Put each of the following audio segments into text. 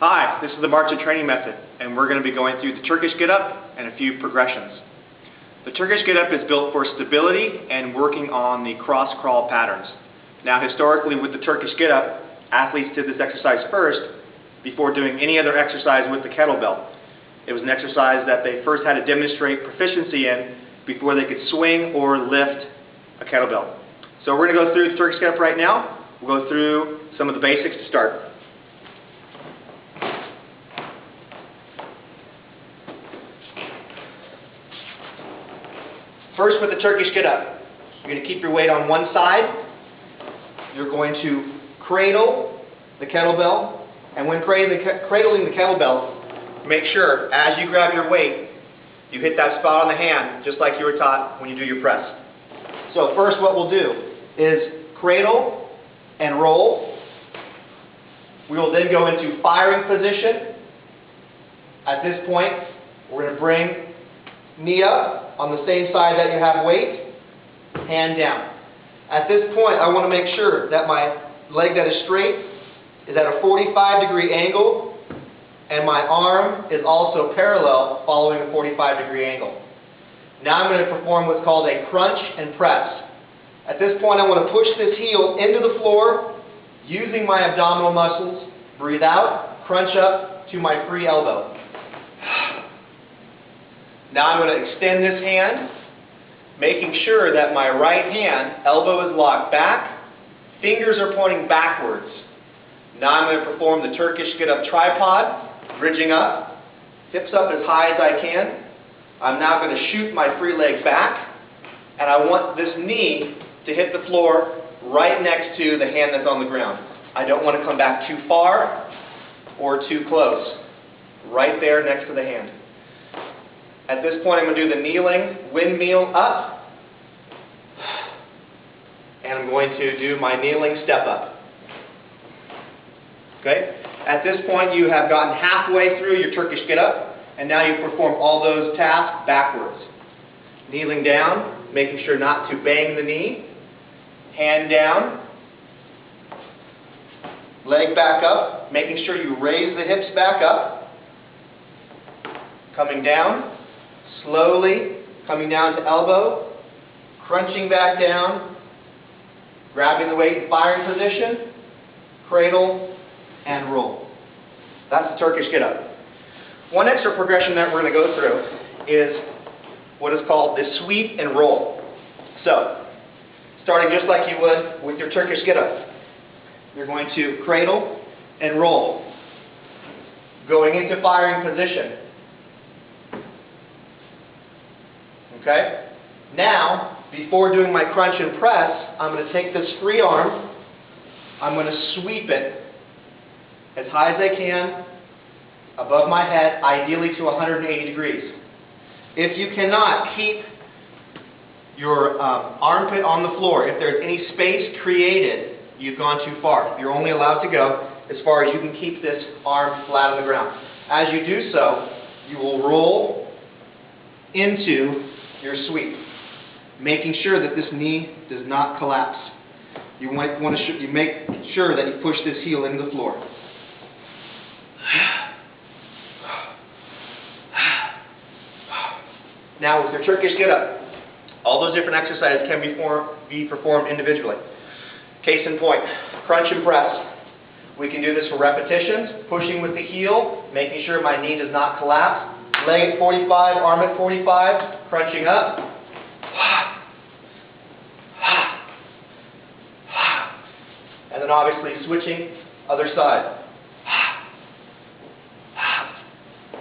Hi, this is the march and training method, and we're going to be going through the Turkish get-up and a few progressions. The Turkish get-up is built for stability and working on the cross-crawl patterns. Now, historically with the Turkish get-up, athletes did this exercise first before doing any other exercise with the kettlebell. It was an exercise that they first had to demonstrate proficiency in before they could swing or lift a kettlebell. So we're going to go through the Turkish get-up right now. We'll go through some of the basics to start. First, with the Turkish get-up, you're going to keep your weight on one side. You're going to cradle the kettlebell, and when cradling the kettlebell, make sure as you grab your weight, you hit that spot on the hand, just like you were taught when you do your press. So first, what we'll do is cradle and roll. We will then go into firing position. At this point, we're going to bring knee up on the same side that you have weight, hand down. At this point, I want to make sure that my leg that is straight is at a 45-degree angle, and my arm is also parallel following a 45-degree angle. Now I'm going to perform what's called a crunch and press. At this point, I want to push this heel into the floor using my abdominal muscles. Breathe out, crunch up to my free elbow. Now I'm going to extend this hand, making sure that my right hand, elbow is locked back, fingers are pointing backwards. Now I'm going to perform the Turkish get-up tripod, bridging up, hips up as high as I can. I'm now going to shoot my free leg back, and I want this knee to hit the floor right next to the hand that's on the ground. I don't want to come back too far or too close. Right there next to the hand. At this point, I'm going to do the kneeling windmill up, and I'm going to do my kneeling step up. Okay? At this point, you have gotten halfway through your Turkish get-up, and now you perform all those tasks backwards. Kneeling down, making sure not to bang the knee, hand down, leg back up, making sure you raise the hips back up, coming down, slowly coming down to elbow, crunching back down, grabbing the weight in firing position, cradle, and roll. That's the Turkish get-up. One extra progression that we're going to go through is what is called the sweep and roll. So, starting just like you would with your Turkish get-up, you're going to cradle and roll, going into firing position. Okay? Now, before doing my crunch and press, I'm going to take this free arm, I'm going to sweep it as high as I can above my head, ideally to 180 degrees. If you cannot keep your armpit on the floor, if there's any space created, you've gone too far. You're only allowed to go as far as you can keep this arm flat on the ground. As you do so, you will roll into your sweep, making sure that this knee does not collapse. You make sure that you push this heel into the floor. Now with your Turkish get-up, all those different exercises can be performed individually. Case in point, crunch and press. We can do this for repetitions, pushing with the heel, making sure my knee does not collapse. Leg at 45, arm at 45, crunching up. And then obviously switching other side.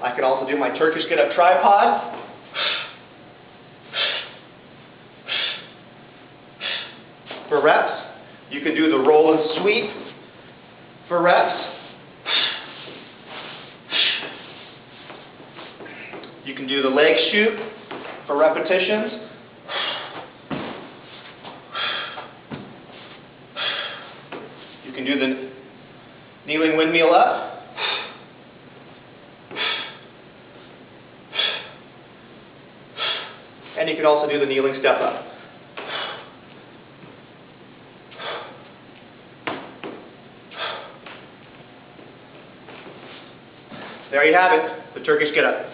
I can also do my Turkish get-up tripod. For reps, you can do the roll and sweep. For reps, you can do the leg shoot for repetitions. You can do the kneeling windmill up. And you can also do the kneeling step up. There you have it, the Turkish get up.